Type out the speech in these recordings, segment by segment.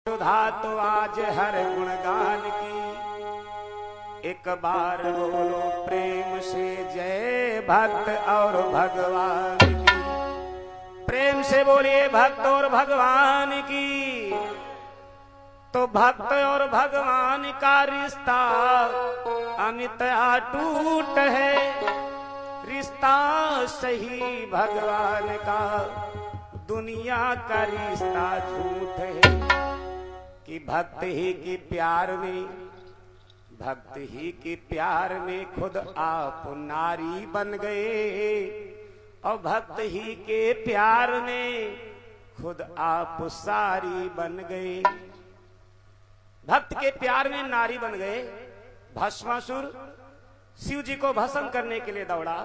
सुधा तो आज हर गुणगान की, एक बार बोलो प्रेम से जय भक्त और भगवान की। प्रेम से बोलिए भक्त और भगवान की। तो भक्त और भगवान का रिश्ता अमित अटूट है, रिश्ता सही भगवान का, दुनिया का रिश्ता झूठ है। कि भक्त ही की प्यार में, भक्त ही की प्यार में खुद आप नारी बन गए, और भक्त ही के प्यार में खुद आप सारी बन गए। भक्त के प्यार में नारी बन गए। भस्मासुर शिव जी को भस्म करने के लिए दौड़ा,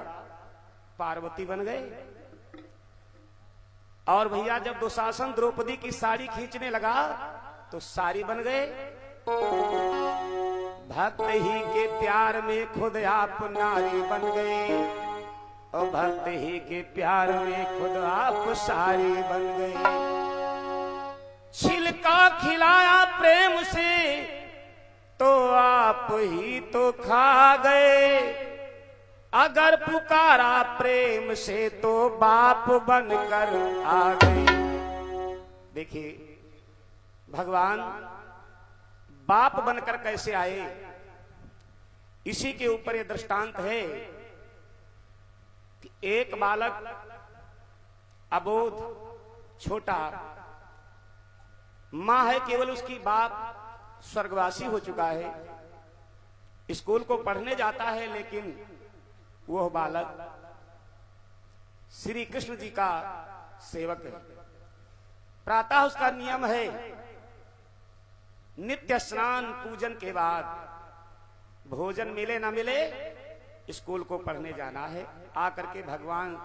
पार्वती बन गए। और भैया जब दुशासन द्रौपदी की साड़ी खींचने लगा तो सारी बन गए। भक्त ही के प्यार में खुद आप नारी बन गए, और भक्त ही के प्यार में खुद आप सारी बन गए। छिलका खिलाया प्रेम से तो आप ही तो खा गए, अगर पुकारा प्रेम से तो बाप बनकर आ गए। देखिए भगवान बाप बनकर कैसे आए, इसी के ऊपर यह दृष्टांत है कि एक बालक अबोध छोटा, मां है केवल, उसकी बाप स्वर्गवासी हो चुका है, स्कूल को पढ़ने जाता है, लेकिन वह बालक श्री कृष्ण जी का सेवक है। प्रातः उसका नियम है नित्य स्नान पूजन के बाद भोजन मिले ना मिले स्कूल को पढ़ने जाना है, आकर के भगवान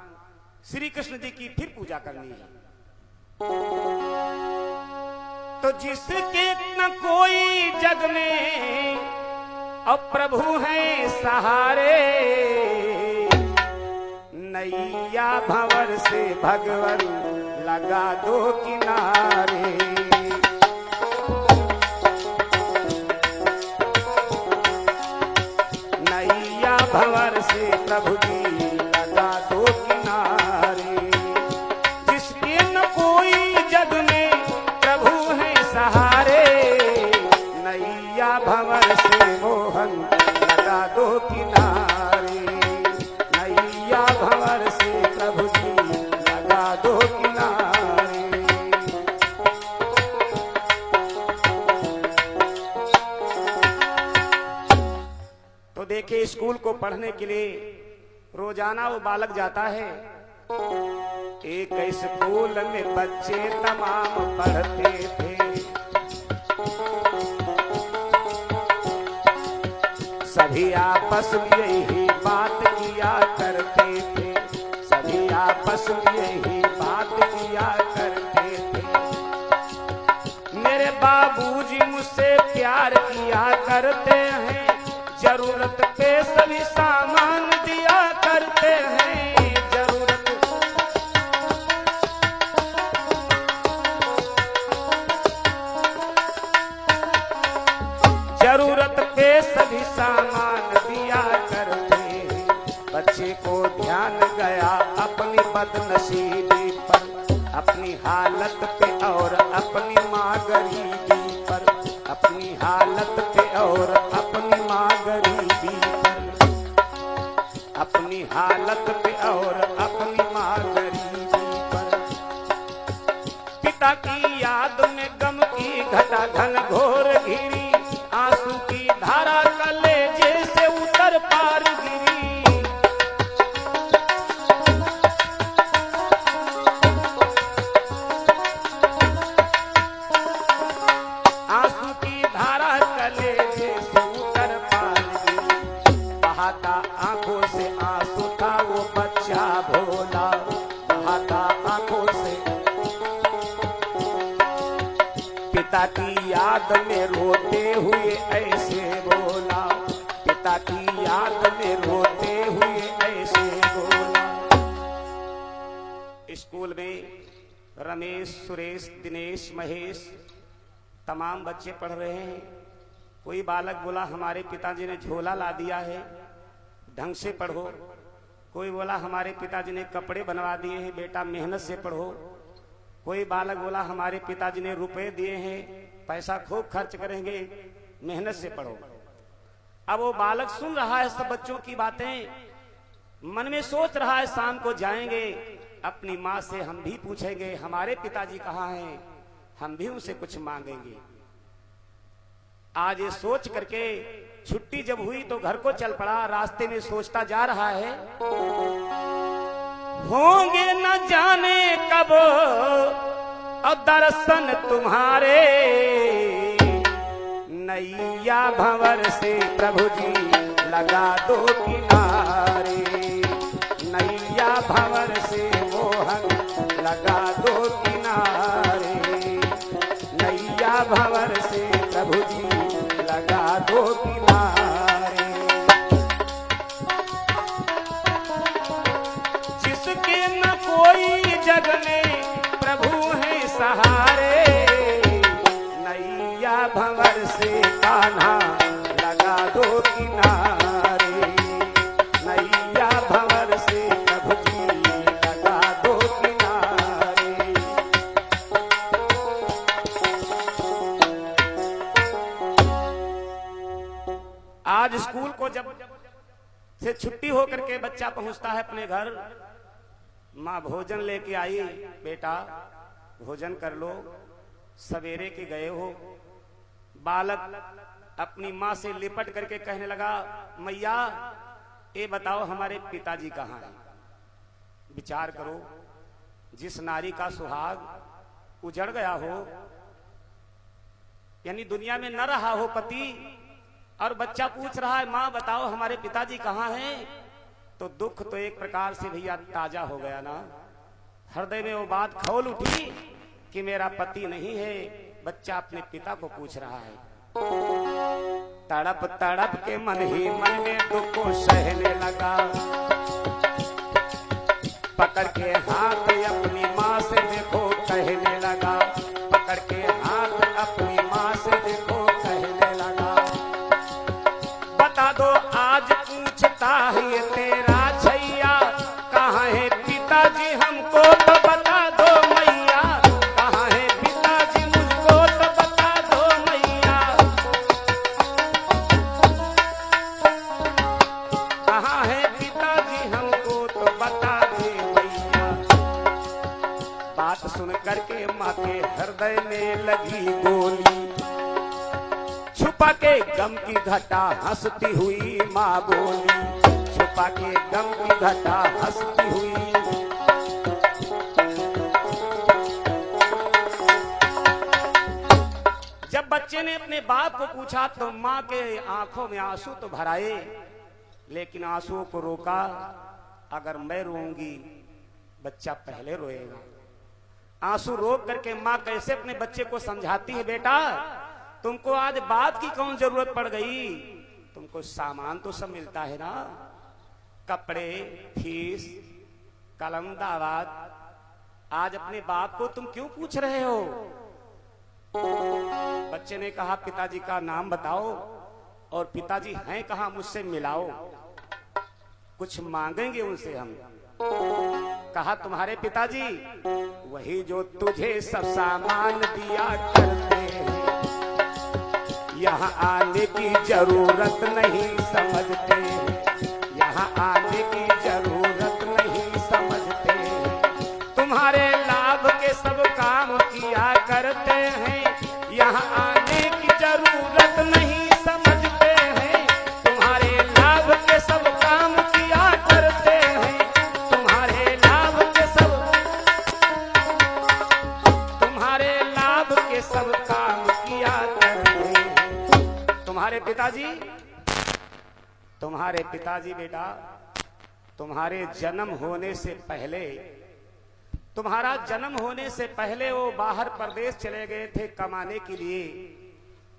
श्री कृष्ण जी की फिर पूजा करनी है। तो जिसके न कोई जग में अब प्रभु हैं सहारे, नैया भंवर से भगवन लगा दो किनारे। नैया भंवर से प्रभु जी लगा दो किनारे। जिसके न कोई जग में प्रभु है सहारे, नैया भंवर से मोहन लगा दो किनारे। नैया भंवर से प्रभु जी लगा दो किनारे। तो देखिए स्कूल को पढ़ने के लिए रोजाना वो बालक जाता है। एक स्कूल में बच्चे तमाम पढ़ते थे, सभी आपस में यही बात किया करते थे, सभी आपस में यही बात किया करते थे। मेरे बाबूजी मुझसे प्यार किया करते हैं, जरूरत पे सभी सामान दिया करते हैं। जरूरत पे सभी सामान दिया करते हैं। बच्चे को ध्यान गया अपनी बदनसीबी पर, अपनी हालत पे और अपनी माँ गरीबी पर, अपनी हालत पे और अपनी माँ गरीबी पर, अपनी हालत पे और अपनी माँ गरीबी पर। पिता की याद में गम की घटा घन घोर घिरी, आंसू की धारा कलेजे से उतर पार गिरी। आंसू की धारा कलेजे से उतर पार गिरी। बहाता आंखों से आंसू था वो बच्चा भोला, बहाता आंखों से। पिता की याद में रोते हुए ऐसे बोला, पिता की याद में रोते हुए ऐसे बोला। स्कूल में रमेश, सुरेश, दिनेश, महेश तमाम बच्चे पढ़ रहे हैं। कोई बालक बोला हमारे पिताजी ने झोला ला दिया है, ढंग से पढ़ो। कोई बोला हमारे पिताजी ने कपड़े बनवा दिए हैं, बेटा मेहनत से पढ़ो। कोई बालक बोला हमारे पिताजी ने रुपए दिए हैं, पैसा खूब खर्च करेंगे, मेहनत से पढ़ो। अब वो बालक सुन रहा है सब बच्चों की बातें, मन में सोच रहा है शाम को जाएंगे अपनी माँ से हम भी पूछेंगे हमारे पिताजी कहाँ हैं, हम भी उनसे कुछ मांगेंगे। आज ये सोच करके छुट्टी जब हुई तो घर को चल पड़ा। रास्ते में सोचता जा रहा है होंगे न जाने कब और दर्शन तुम्हारे, नैया भंवर से प्रभु जी लगा दो किनारे, नैया भंवर से मोहन लगा दो किनारे, नैया भंवर से प्रभु जी लगा दो किनारे। जिसके न कोई जग में प्रभु है सहारे, नैया भंवर से कान्हा लगा दो किनारे, नैया भंवर से प्रभु जी लगा दो किनारे। आज स्कूल को जब से छुट्टी होकर के बच्चा पहुंचता है अपने घर, माँ भोजन लेके आई, बेटा भोजन कर लो, सवेरे के गए हो। बालक अपनी माँ से लिपट करके कहने लगा मैया ये बताओ हमारे पिताजी कहाँ हैं। विचार करो, जिस नारी का सुहाग उजड़ गया हो, यानी दुनिया में न रहा हो पति, और बच्चा पूछ रहा है माँ बताओ हमारे पिताजी कहाँ हैं, तो दुख तो एक प्रकार से भैया ताजा हो गया ना। हृदय में वो बात खौल उठी कि मेरा पति नहीं है, बच्चा अपने पिता को पूछ रहा है। तड़प तड़प के मन ही मन में दुख को सहने लगा, पकड़ के हाथ अपनी माँ से देखो कहने लगा, पकड़ के हाथ अपनी माँ से देखो कहने लगा। बता दो आज पूछता है तेरा छैया कहाँ है पिताजी, हमको तो बता दो मैया, कहाँ है पिताजी मुझको तो बता दो मैया, कहाँ है पिताजी हमको तो बता दे मैया। बात सुन करके माँ के हृदय में लगी गोली, छुपा के गम की घटा हंसती हुई माँ बोली, छुपा के गम की घटा हंसती हुई। जब बच्चे ने अपने बाप को पूछा तो माँ के आंखों में आंसू तो भर आए, लेकिन आंसुओं को रोका। अगर मैं रोऊंगी बच्चा पहले रोएगा। आंसू रोक करके माँ कैसे अपने बच्चे को समझाती है, बेटा तुमको आज बात की कौन जरूरत पड़ गई, तुमको सामान तो सब मिलता है ना, कपड़े, फीस, कलम, दावाद। आज अपने बाप को तुम क्यों पूछ रहे हो। बच्चे ने कहा पिताजी का नाम बताओ और पिताजी हैं कहाँ मुझसे मिलाओ, कुछ मांगेंगे उनसे हम। कहा तुम्हारे पिताजी वही जो तुझे सब सामान दिया करते हैं, यहाँ आने की जरूरत नहीं समझते, यहाँ आने की जरूरत नहीं समझते, तुम्हारे लाभ के सब काम किया करते हैं, यहाँ आने की जरूरत नहीं समझते हैं, तुम्हारे लाभ के सब काम किया करते हैं, तुम्हारे लाभ के सब, तुम्हारे लाभ के सब काम किया करते हैं। तुम्हारे पिताजी बेटा तुम्हारे जन्म होने से पहले, तुम्हारा जन्म होने से पहले वो बाहर प्रदेश चले गए थे कमाने के लिए,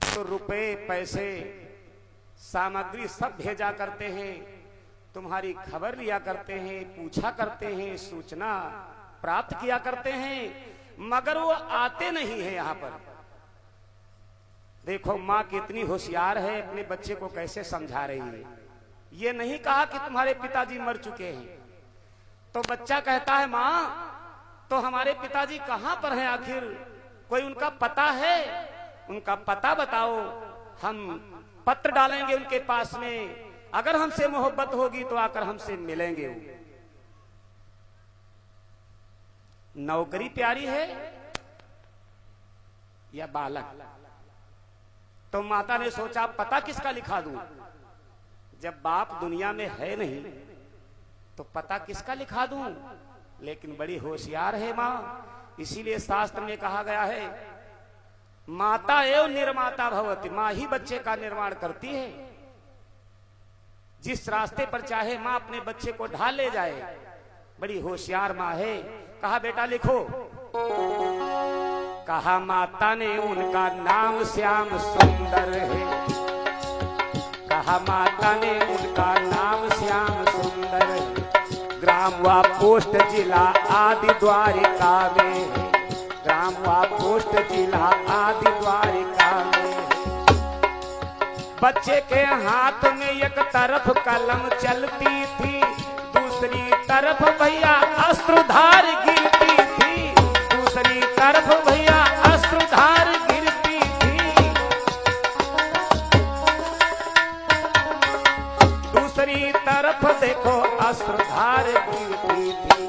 तो रुपए पैसे सामग्री सब भेजा करते हैं, तुम्हारी खबर लिया करते हैं, पूछा करते हैं, सूचना प्राप्त किया करते हैं, मगर वो आते नहीं है यहाँ पर। देखो माँ कितनी होशियार है, अपने बच्चे को कैसे समझा रही है। ये नहीं कहा कि तुम्हारे पिताजी मर चुके हैं। तो बच्चा कहता है माँ तो हमारे पिताजी कहाँ पर हैं आखिर, कोई उनका पता है, उनका पता बताओ, हम पत्र डालेंगे उनके पास में, अगर हमसे मोहब्बत होगी तो आकर हमसे मिलेंगे। नौकरी प्यारी है या बालक? तो माता ने सोचा पता किसका लिखा दूं, जब बाप दुनिया में है नहीं तो पता किसका लिखा दूं। लेकिन बड़ी होशियार है माँ, इसीलिए शास्त्र में कहा गया है माता एवं निर्माता भवति, माँ ही बच्चे का निर्माण करती है। जिस रास्ते पर चाहे माँ अपने बच्चे को ढाल ले जाए। बड़ी होशियार माँ है। कहा बेटा लिखो। कहा माता ने उनका नाम श्याम सुंदर है। कहा माता ने उनका नाम श्याम सुंदर है। ग्राम व पोस्ट जिला आदि द्वारिका में है। ग्राम व पोस्ट जिला आदि द्वारिका में है। बच्चे के हाथ में एक तरफ कलम चलती थी, दूसरी तरफ भैया अस्त्रधार गिरती थी। दूसरी तरफ भैया अस्त्रधार गिरती थी। दूसरी तरफ देखो अस्त्रधार गिरती थी।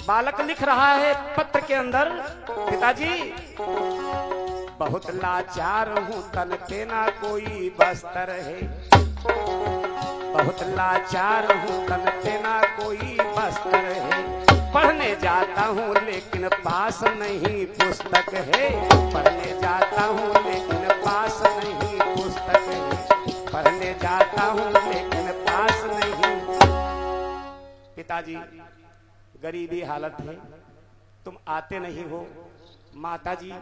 बालक लिख रहा है पत्र के अंदर, पिताजी बहुत लाचार हूँ, तन पे ना कोई बस्तर है। बहुत लाचार हूँ, तन पे ना कोई बस्तर है। पढ़ने जाता हूँ लेकिन पास नहीं पुस्तक है। पढ़ने जाता हूँ लेकिन पास नहीं पुस्तक है। पढ़ने जाता हूँ लेकिन पास नहीं। पिताजी गरीबी हालत है, तुम आते नहीं हो। माताजी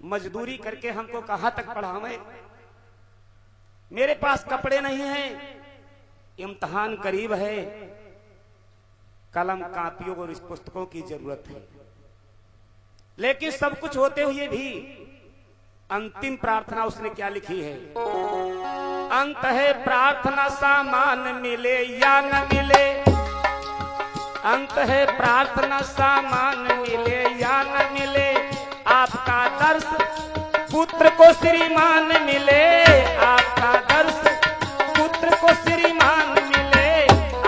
मजदूरी करके हमको कहां तक पढ़ावे, मेरे पास कपड़े नहीं हैं, इम्तिहान करीब है, कलम कापियों और पुस्तकों की जरूरत है। लेकिन सब कुछ होते हुए भी अंतिम प्रार्थना उसने क्या लिखी है? अंत है प्रार्थना, सामान मिले या न मिले। अंत है प्रार्थना, सामान मिले या न मिले। आपका दर्श पुत्र को श्रीमान मिले। आपका दर्श पुत्र को श्रीमान मिले।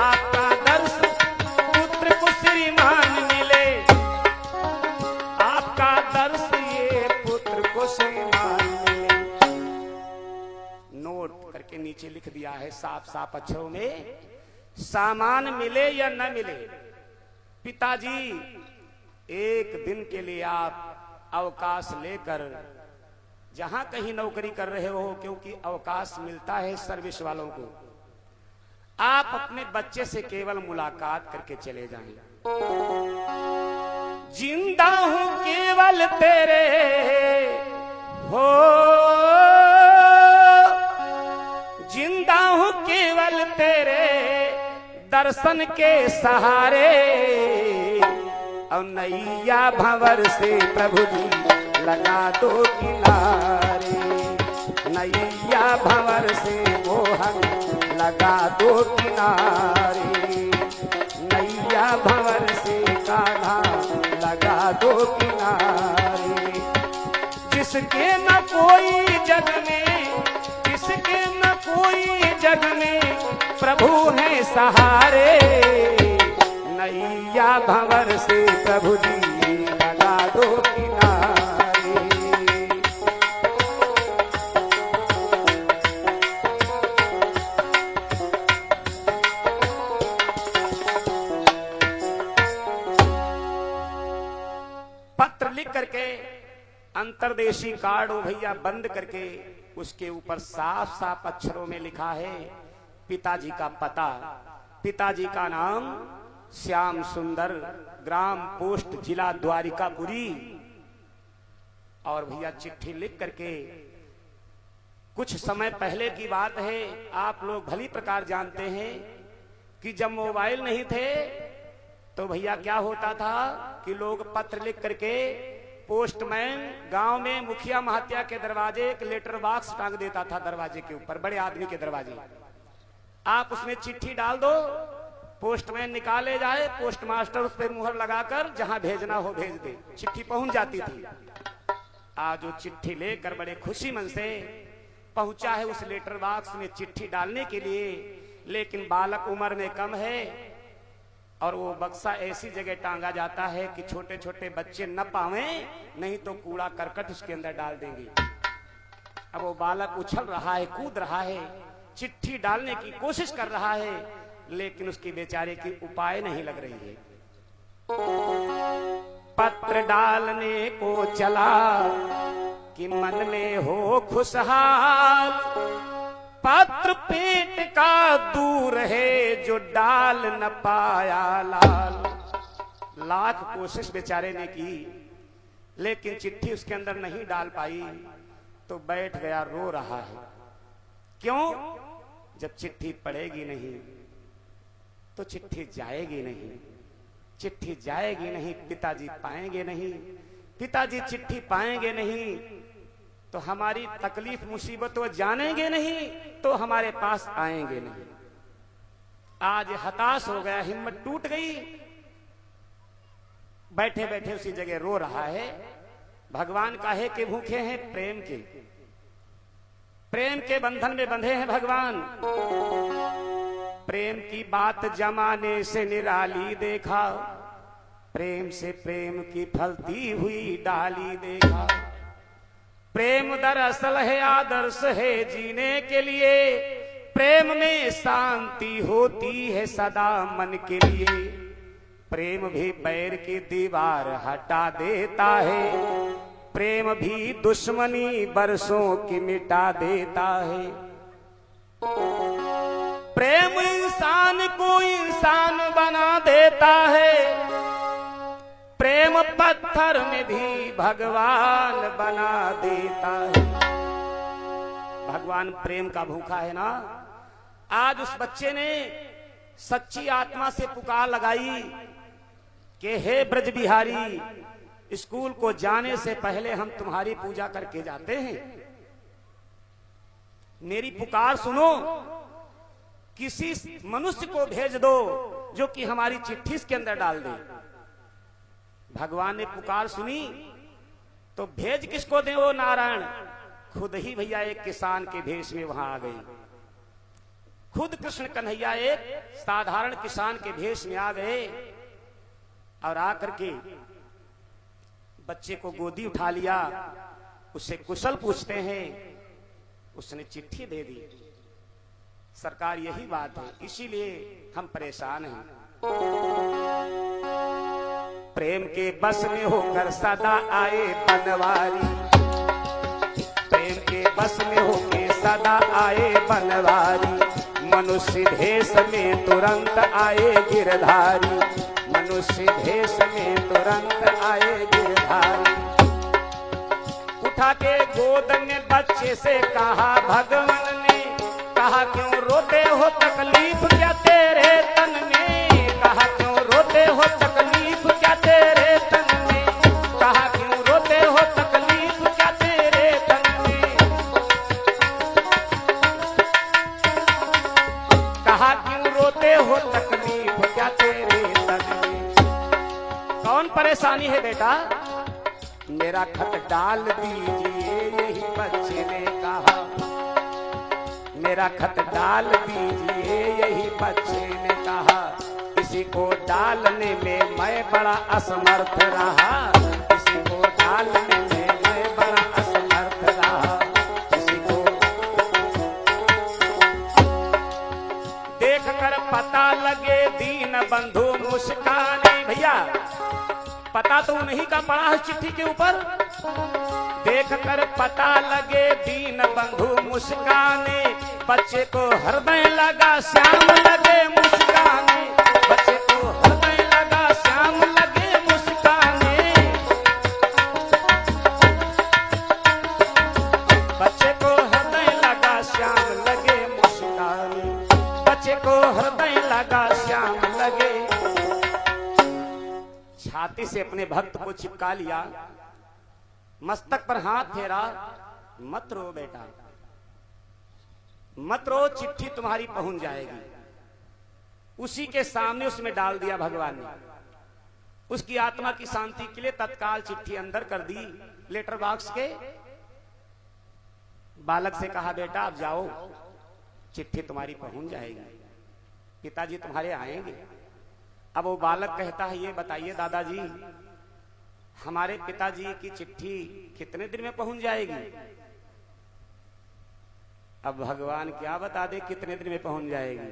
आपका दर्श पुत्र को श्रीमान मिले। आपका दर्श ये पुत्र को श्रीमान मिले। नोट करके नीचे लिख दिया है साफ साफ अक्षरों में, सामान मिले या न मिले। पिताजी एक दिन के लिए आप अवकाश लेकर जहां कहीं नौकरी कर रहे हो, क्योंकि अवकाश मिलता है सर्विस वालों को, आप अपने बच्चे से केवल मुलाकात करके चले जाएं। जिंदा हूं केवल तेरे हो, जिंदा हूं केवल तेरे दर्शन के सहारे। और नैया भंवर से प्रभु जी लगा दो किनारे। नैया भंवर से मोहन लगा दो किनारे। नैया भंवर से कान्हा लगा दो किनारे। जिसके न कोई जग में, जिसके न कोई जग में प्रभु है सहारे। नैया भंवर से प्रभु जी लगा दो किनारे। पत्र लिख करके अंतर्देशी कार्ड हो भैया बंद करके उसके ऊपर साफ साफ अक्षरों में लिखा है पिताजी का पता। पिताजी का नाम श्याम सुंदर, ग्राम पोस्ट जिला द्वारिकापुरी। और भैया चिट्ठी लिख करके, कुछ समय पहले की बात है, आप लोग भली प्रकार जानते हैं कि जब मोबाइल नहीं थे तो भैया क्या होता था कि लोग पत्र लिख करके पोस्टमैन गांव में मुखिया महात्या के दरवाजे एक लेटर बॉक्स टांग देता था दरवाजे के ऊपर, बड़े आदमी के दरवाजे। आप उसमें चिट्ठी डाल दो, पोस्टमैन निकाले जाए, पोस्ट मास्टर उस पर मुहर लगाकर जहां भेजना हो भेज दे, चिट्ठी पहुंच जाती थी। आज वो चिट्ठी लेकर बड़े खुशी मन से पहुंचा है उस लेटर बॉक्स में चिट्ठी डालने के लिए, लेकिन बालक उम्र में कम है और वो बक्सा ऐसी जगह टांगा जाता है कि छोटे छोटे बच्चे न पावें, नहीं तो कूड़ा करकट उसके अंदर डाल देंगे। अब वो बालक उछल रहा है, कूद रहा है, चिट्ठी डालने की कोशिश कर रहा है, लेकिन उसकी बेचारे की उपाय नहीं लग रही है। पत्र डालने को चला कि मन में हो खुशहाल, पत्र पेट का दूर है जो डाल न पाया लाल। लाख कोशिश बेचारे ने की, लेकिन चिट्ठी उसके अंदर नहीं डाल पाई, तो बैठ गया, रो रहा है। क्यों? जब चिट्ठी पढ़ेगी नहीं तो चिट्ठी जाएगी नहीं, चिट्ठी जाएगी नहीं, पिताजी पाएंगे नहीं, पिताजी चिट्ठी पाएंगे नहीं तो हमारी तकलीफ मुसीबत वो जानेंगे नहीं, तो हमारे पास आएंगे नहीं। आज हताश हो गया, हिम्मत टूट गई, बैठे बैठे उसी जगह रो रहा है। भगवान काहे के भूखे हैं? प्रेम के, प्रेम के बंधन में बंधे हैं भगवान। प्रेम की बात जमाने से निराली देखा, प्रेम से प्रेम की फलती हुई डाली देखा। प्रेम दरअसल है आदर्श है जीने के लिए, प्रेम में शांति होती है सदा मन के लिए। प्रेम भी बैर की दीवार हटा देता है, प्रेम भी दुश्मनी बरसों की मिटा देता है। प्रेम इंसान को इंसान बना देता है, प्रेम पत्थर में भी भगवान बना देता है। भगवान प्रेम का भूखा है ना। आज उस बच्चे ने सच्ची आत्मा से पुकार लगाई कि हे ब्रज बिहारी, स्कूल को जाने से पहले हम तुम्हारी पूजा करके जाते हैं, मेरी पुकार सुनो, किसी मनुष्य को भेज दो जो कि हमारी चिट्ठी इसके अंदर डाल दे। भगवान ने पुकार सुनी तो भेज किसको दे? वो नारायण खुद ही भैया एक किसान के भेष में वहां आ गए। खुद कृष्ण कन्हैया एक साधारण किसान के भेष में आ गए और आकर के बच्चे को गोदी उठा लिया, उससे कुशल पूछते हैं। उसने चिट्ठी दे दी। सरकार यही बात है, इसीलिए हम परेशान हैं। प्रेम के बस में होकर सदा आए बनवारी, प्रेम के बस में होकर सदा आए बनवारी। मनुष्य भेष में तुरंत आए गिरधारी, मनुष्य भेष में तुरंत आए गिरधारी। उठा के गोद में बच्चे से कहा भगवान ने, कहा क्यों रोते हो तकलीफ क्या तेरे तन में, कहा क्यों रोते हो तकलीफ क्या तेरे तन में, कहा क्यों रोते हो तकलीफ क्या तेरे तन में, कहा क्यों रोते हो तकलीफ क्या तेरे तन में। कौन परेशानी है बेटा? मेरा खत डाल दीजिए, यही बच्चे ने कहा। मेरा खत डाल दीजिए, यही बच्चे ने कहा। किसी को डालने में मैं बड़ा असमर्थ रहा, किसी को डालने में मैं बड़ा असमर्थ रहा। किसी को देख कर पता लगे दीन बंधु मुस्काने। भैया पता तो उन्हीं का पड़ा है चिट्ठी के ऊपर। देख कर पता लगे दीन बंधु मुस्काने, बच्चे को हृदय लगा श्याम लगे मुस्काने, बच्चे को हृदय लगा श्याम लगे मुस्काने, बच्चे को हृदय लगा श्याम लगे मुस्काने, बच्चे को हृदय लगा श्याम लगे। छाती से अपने भक्त को चिपका लिया मस्तक पर हाथ फेरा, मत रो बेटा, मत रो, चिट्ठी तुम्हारी पहुंच जाएगी। उसी के सामने उसमें डाल दिया भगवान ने। उसकी आत्मा की शांति के लिए तत्काल चिट्ठी अंदर कर दी लेटर बॉक्स के। बालक से कहा बेटा आप जाओ, चिट्ठी तुम्हारी पहुंच जाएगी, पिताजी तुम्हारे आएंगे। अब वो बालक कहता है ये बताइए दादाजी, हमारे पिताजी की चिट्ठी कितने दिन में पहुंच जाएगी? अब भगवान क्या बता दे कितने दिन में पहुंच जाएगी।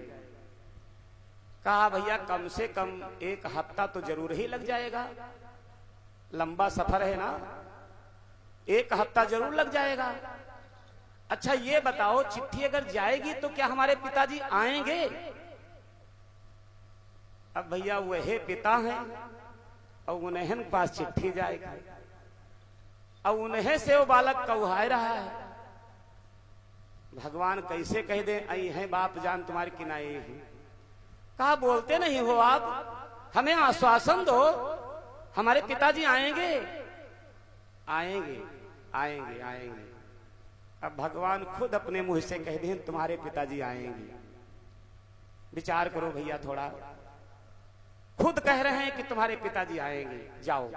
कहा भैया कम से कम 1 हफ्ता तो जरूर ही लग जाएगा, लंबा सफर है ना, 1 हफ्ता जरूर लग जाएगा। अच्छा ये बताओ चिट्ठी अगर जाएगी तो क्या हमारे पिताजी आएंगे? अब भैया वही पिता हैं और उन्हें पास चिट्ठी जाएगी, अब उन्हें से वो बालक कौहाय रहा है। भगवान कैसे कह दे आई है बाप जान तुम्हारे किनारे हैं। कहा बोलते नहीं हो आप, हमें आश्वासन दो, हमारे पिताजी आएंगे आएंगे आएंगे आएंगे। अब भगवान खुद अपने मुंह से कह दें तुम्हारे पिताजी आएंगे। विचार करो भैया थोड़ा, खुद कह रहे हैं कि तुम्हारे पिताजी आएंगे, जाओ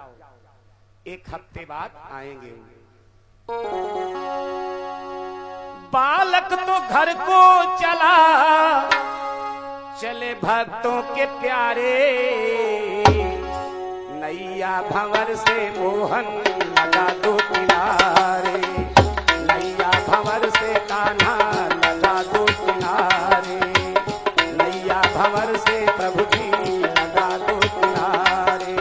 1 हफ्ते बाद आएंगे। बालक तो घर को चला, चले भक्तों के प्यारे, नैया भंवर से मोहन लगा दो किनारे, नैया भंवर से कान्हा लगा दो किनारे, नैया भंवर से प्रभु जी लगा दो किनारे।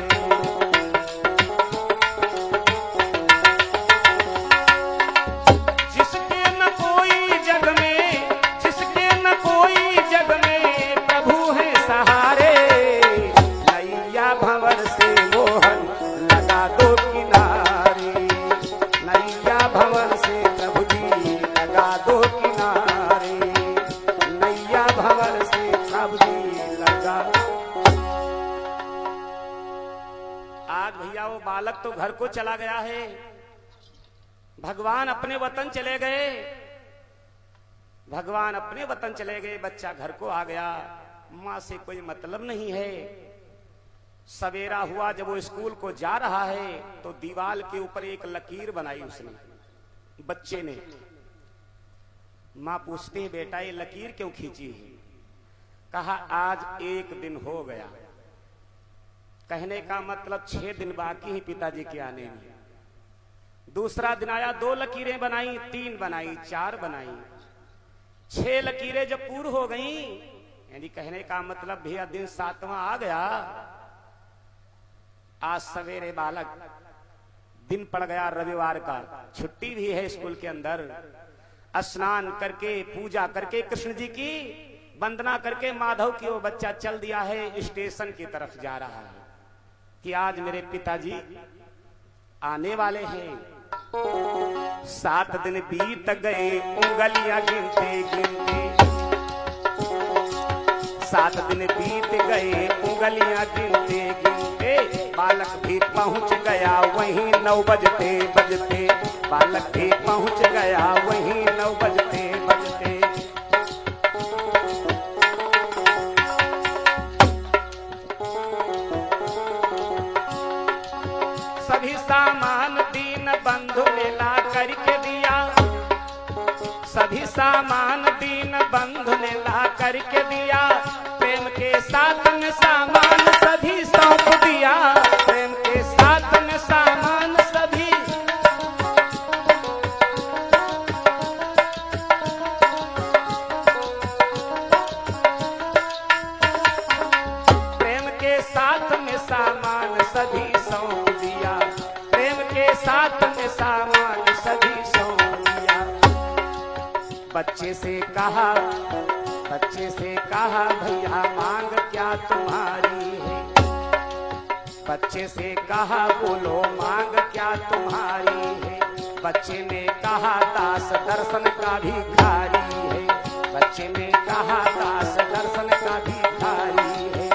जिसके न कोई जग में, जिसके न कोई जग में प्रभु है सहारे, नैया भंवर से मोहन लगा दो किनारे, नैया भंवर से प्रभु जी लगा दो किनारे, नैया भंवर से प्रभु जी लगा। आज भैया वो बालक तो घर को चला गया है, भगवान अपने वतन चले गए, भगवान अपने वतन चले गए, बच्चा घर को आ गया, मां से कोई मतलब नहीं है। सवेरा हुआ जब वो स्कूल को जा रहा है तो दीवार के ऊपर एक लकीर बनाई उसने, बच्चे ने। मां पूछती है बेटा ये लकीर क्यों खींची है? कहा आज 1 दिन हो गया, कहने का मतलब 6 दिन बाकी है पिताजी के आने में। दूसरा दिन आया, 2 लकीरें बनाई, 3 बनाई, 4 बनाई, 6 लकीरें जब पूरी हो गई, यानी कहने का मतलब भैया दिन 7वां आ गया। आज सवेरे बालक, दिन पड़ गया रविवार का, छुट्टी भी है स्कूल के अंदर, स्नान करके पूजा करके कृष्ण जी की वंदना करके माधव की वो बच्चा चल दिया है स्टेशन की तरफ जा रहा है कि आज मेरे पिताजी आने वाले हैं। 7 दिन बीत गए उंगलियां गिनते गिनते, 7 दिन बीत गए उंगलियां गिनते गिनते, बालक भी पहुंच गया वहीं 9 बजते बजते, बालक भी पहुंच गया वहीं 9 बजते बजते। सभी सामान दीन बंधु ने ला करके दिया, सभी सामान दीन बंधु ने ला करके दिया, प्रेम के साथ में सामान सभी सौंप दिया, प्रेम के साथ में सामान सभी। प्रेम के साथ में सामान सभी सौंप दिया, प्रेम के साथ में सामान सभी सौंप दिया। बच्चे से कहा, बच्चे से कहा भैया मांग क्या तुम्हारी है, बच्चे से कहा बोलो मांग क्या तुम्हारी है। बच्चे ने कहा दास दर्शन का भिखारी है, बच्चे ने कहा दास दर्शन का भिखारी है।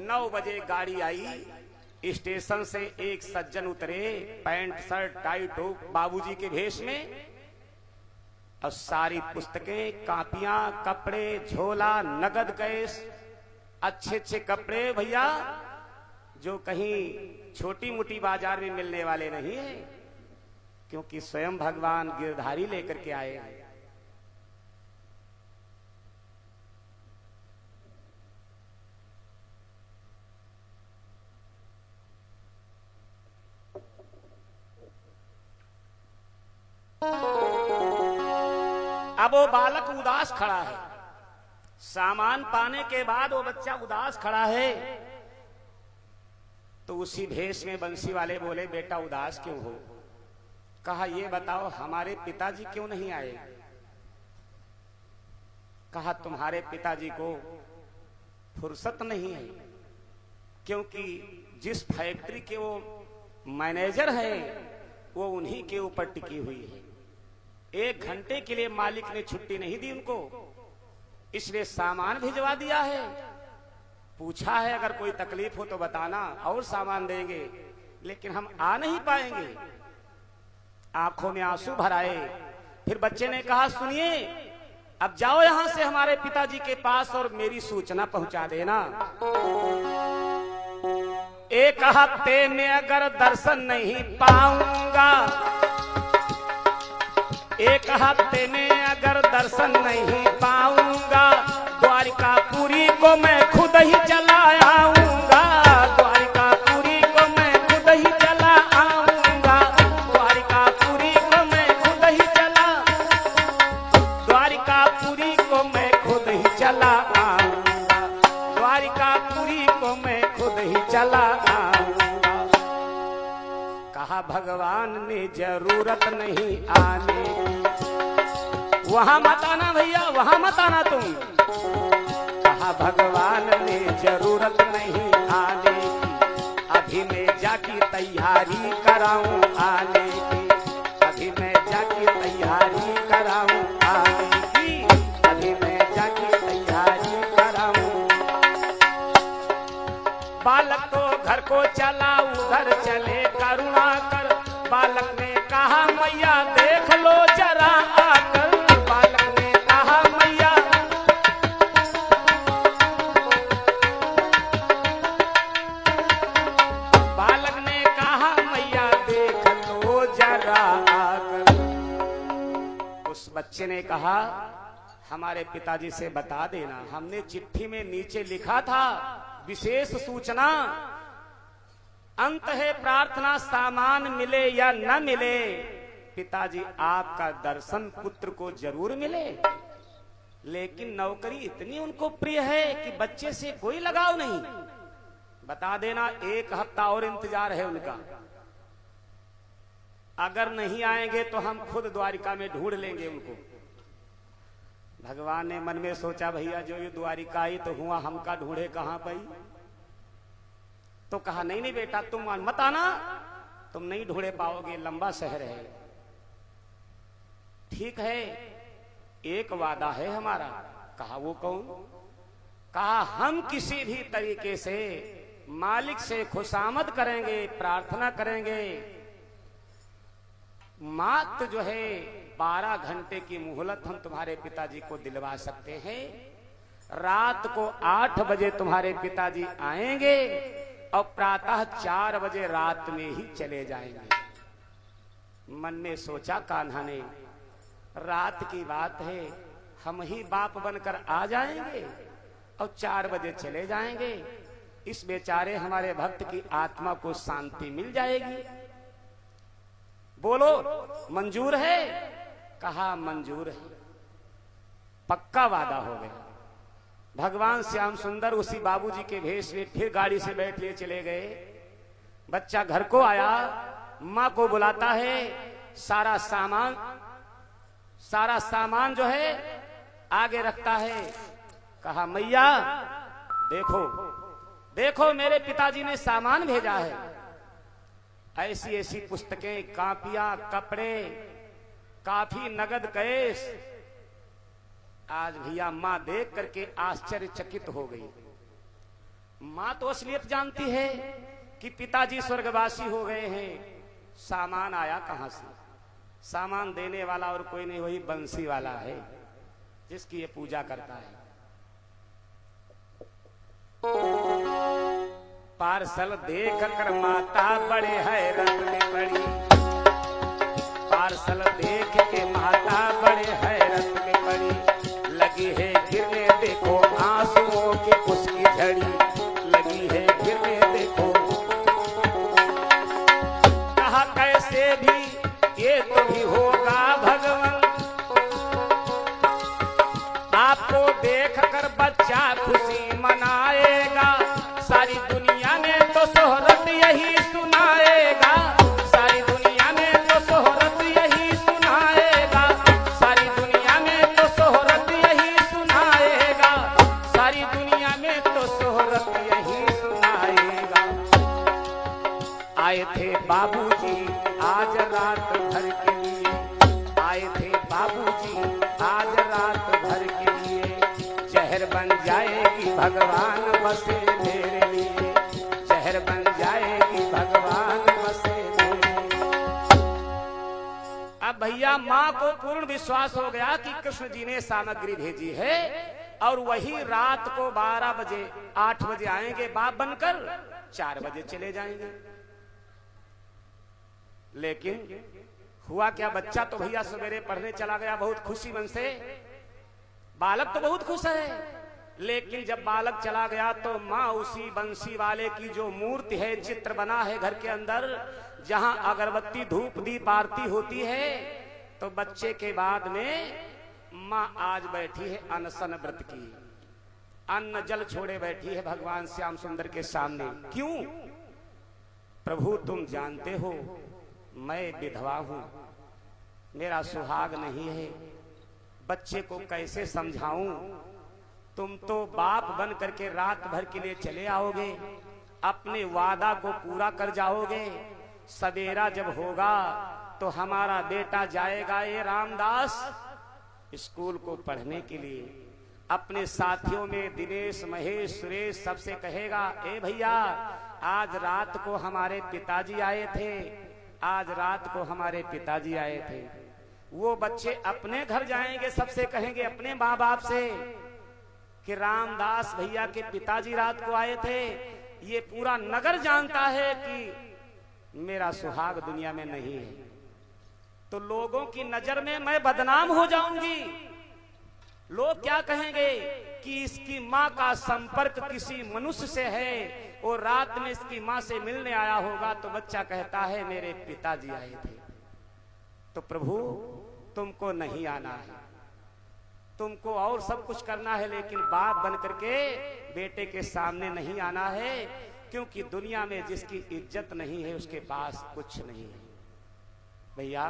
9 बजे गाड़ी आई, स्टेशन से एक सज्जन उतरे, पैंट शर्ट टाइट हो बाबूजी के भेष में, और सारी पुस्तकें, कापियां, कपड़े, झोला, नगद कैश, अच्छे अच्छे कपड़े भैया, जो कहीं छोटी मोटी बाजार में मिलने वाले नहीं है, क्योंकि स्वयं भगवान गिरधारी लेकर के आए हैं। अब वो बालक उदास खड़ा है, सामान पाने के बाद वो बच्चा उदास खड़ा है। तो उसी भेष में बंसी वाले बोले, बेटा उदास क्यों हो? कहा ये बताओ हमारे पिताजी क्यों नहीं आए? कहा तुम्हारे पिताजी को फुर्सत नहीं है, क्योंकि जिस फैक्ट्री के वो मैनेजर है वो उन्हीं के ऊपर टिकी हुई है। 1 घंटे के लिए मालिक ने छुट्टी नहीं दी उनको, इसलिए सामान भिजवा दिया है। पूछा है अगर कोई तकलीफ हो तो बताना और सामान देंगे, लेकिन हम आ नहीं पाएंगे। आंखों में आंसू भर आए। फिर बच्चे ने कहा सुनिए, अब जाओ यहां से हमारे पिताजी के पास और मेरी सूचना पहुंचा देना। 1 हफ्ते में अगर दर्शन नहीं पाऊंगा, 1 हफ्ते में अगर दर्शन नहीं पाऊंगा, द्वारिकापुरी को मैं खुद ही चला आऊंगा। द्वारिकापुरी को मैं खुद ही चला आऊंगा। द्वारिकापुरी को मैं खुद ही चला, द्वारिकापुरी को मैं खुद ही चला आऊंगा। द्वारिकापुरी को मैं खुद ही चला आऊंगा। कहा भगवान ने जरूरत नहीं आने की, वहां मत आना भैया, वहां मत आना तुम। कहा भगवान ने जरूरत नहीं आने की, अभी मैं जाकी तैयारी कराऊं आने की। अभी मैं जाकी तैयारी कराऊं आने की। अभी मैं जाकी तैयारी कराऊं। बालक तो घर को चला, उधर चले करुणा कर। बालक ने कहा मैया देख लो जरा आकर। बालक ने कहा मैया, बालक ने कहा मैया देख लो जरा आकर। उस बच्चे ने कहा हमारे पिताजी से बता देना, हमने चिट्ठी में नीचे लिखा था विशेष सूचना, अंत है प्रार्थना, सामान मिले या न मिले, पिताजी आपका दर्शन पुत्र को जरूर मिले। लेकिन नौकरी इतनी उनको प्रिय है कि बच्चे से कोई लगाव नहीं। बता देना 1 हफ्ता और इंतजार है उनका। अगर नहीं आएंगे तो हम खुद द्वारिका में ढूंढ लेंगे उनको। भगवान ने मन में सोचा भैया जो ये द्वारिका आई तो हुआ, हमका ढूंढे कहां पाई। तो कहा नहीं नहीं बेटा तुम मत आना, तुम नहीं ढूंढे पाओगे, लंबा शहर है। ठीक है, एक वादा है हमारा। कहा वो कौन? कहा हम किसी भी तरीके से मालिक से खुशामद करेंगे, प्रार्थना करेंगे। मात्र जो है 12 घंटे की मोहलत हम तुम्हारे पिताजी को दिलवा सकते हैं। रात को 8 बजे तुम्हारे पिताजी आएंगे और प्रातः 4 बजे रात में ही चले जाएंगे। मन में सोचा कान्हा ने, रात की बात है, हम ही बाप बनकर आ जाएंगे और 4 बजे चले जाएंगे। इस बेचारे हमारे भक्त की आत्मा को शांति मिल जाएगी। बोलो मंजूर है? कहा मंजूर है। पक्का वादा हो गया। भगवान श्याम सुंदर उसी बाबूजी के भेष में फिर गाड़ी से बैठ लिए चले गए। बच्चा घर को आया, माँ को बुलाता है, सारा सामान जो है आगे रखता है। कहा मैया देखो देखो मेरे पिताजी ने सामान भेजा है, ऐसी ऐसी पुस्तकें, कापियां, कपड़े, काफी नगद कैश। आज भैया मां देख करके आश्चर्यचकित हो गई। माँ तो असलियत जानती है कि पिताजी स्वर्गवासी हो गए हैं, सामान आया कहां से? सामान देने वाला और कोई नहीं, वही बंसी वाला है जिसकी ये पूजा करता है। पार्सल देख कर माता बड़े हैरत में पड़ी, पार्सल देख के माता बड़े हैरत में पड़ी। लगी है गिरने देखो आंसुओं की उसकी झड़ी, लगी है गिरने देखो। कहा कैसे भी ये तो ही होगा भगवान, आपको देख कर बच्चा खुशी मनाएगा, सारी दुनिया में तो शोहरत यही सुनाएगा, सारी दुनिया में तो शोहरत यही सुनाएगा, सारी दुनिया में तो शोहरत यही सुनाएगा, सारी दुनिया में तो शोहरत यही सुनाएगा। आए थे बाबूजी आज रात भर के लिए, आए थे बाबूजी आज रात भर के लिए, जहर बन जाएगी भगवान बसे मेरे लिए, जहर बन जाएगी भगवान बसे मेरे लिए। अब भैया माँ को पूर्ण विश्वास हो गया कि कृष्ण जी ने सामग्री भेजी है और वही रात को 12 बजे 8 बजे आएंगे बाप बनकर, 4 बजे चले जाएंगे। लेकिन हुआ क्या, बच्चा तो भैया सवेरे पढ़ने चला गया बहुत खुशी मन से, बालक तो बहुत खुश है, लेकिन जब बालक चला गया तो माँ उसी बंसी वाले की जो मूर्ति है, चित्र बना है घर के अंदर, जहां अगरबत्ती धूप दीप आरती होती है, तो बच्चे के बाद में माँ आज बैठी है अनशन व्रत की, अन्न जल छोड़े बैठी है भगवान श्याम सुंदर के सामने। क्यों? प्रभु तुम जानते हो मैं विधवा हूं, मेरा सुहाग नहीं है, बच्चे को कैसे समझाऊं? तुम तो बाप बन करके रात भर के लिए चले आओगे, अपने वादा को पूरा कर जाओगे, सवेरा जब होगा तो हमारा बेटा जाएगा ये रामदास स्कूल को पढ़ने के लिए, अपने साथियों में दिनेश महेश सुरेश सबसे कहेगा, ए भैया आज रात को हमारे पिताजी आए थे, आज रात को हमारे पिताजी आए थे। वो बच्चे अपने घर जाएंगे, सबसे कहेंगे अपने माँ बाप से कि रामदास भैया के पिताजी रात को आए थे। ये पूरा नगर जानता है कि मेरा सुहाग दुनिया में नहीं है, तो लोगों की नजर में मैं बदनाम हो जाऊंगी। लोग क्या कहेंगे कि इसकी माँ का संपर्क किसी मनुष्य से है, और रात में इसकी माँ से मिलने आया होगा, तो बच्चा कहता है मेरे पिताजी आए थे। तो प्रभु तुमको नहीं आना है, तुमको और सब कुछ करना है, लेकिन बाप बन करके बेटे के सामने नहीं आना है, क्योंकि दुनिया में जिसकी इज्जत नहीं है उसके पास कुछ नहीं है। भैया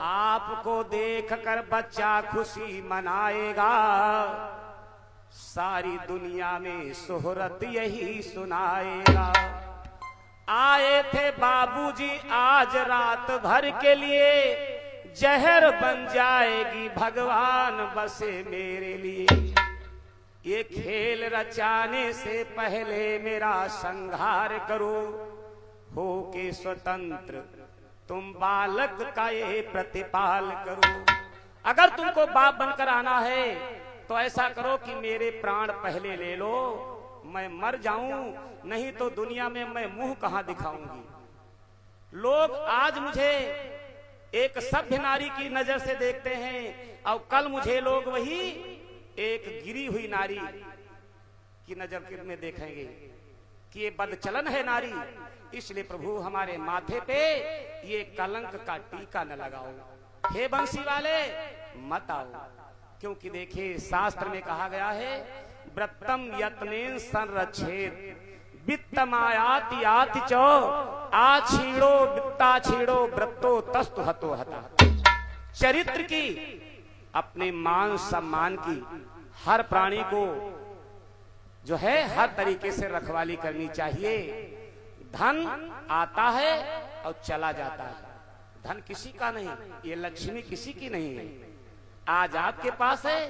आपको देखकर बच्चा खुशी मनाएगा, सारी दुनिया में शोहरत यही सुनाएगा। आए थे बाबूजी आज रात भर के लिए, जहर बन जाएगी भगवान बसे मेरे लिए। ये खेल रचाने से पहले मेरा संहार करो, हो के स्वतंत्र तुम बालक का ये प्रतिपाल करो। अगर तुमको बाप बनकर आना है तो ऐसा करो कि मेरे प्राण पहले ले लो, मैं मर जाऊं, नहीं तो दुनिया में मैं मुंह कहां दिखाऊंगी। लोग आज मुझे एक सभ्य नारी की नजर से देखते हैं, और कल मुझे लोग वही एक गिरी हुई नारी की नजर में देखेंगे कि ये बदचलन है नारी। इसलिए प्रभु हमारे माथे पे ये कलंक का टीका न लगाओ, हे बंसी वाले मत आओ। क्योंकि देखिए शास्त्र में कहा गया है, व्रतम यत्नेन संरक्षेत वित्तमायाति याति चो आछीड़ो वित्ता छीड़ो व्रतो तस्तु हतो हता। चरित्र की, अपने मान सम्मान की हर प्राणी को जो है हर तरीके से रखवाली करनी चाहिए। धन आता है और चला जाता है, धन किसी का नहीं, ये लक्ष्मी किसी की नहीं है। आज आपके पास है,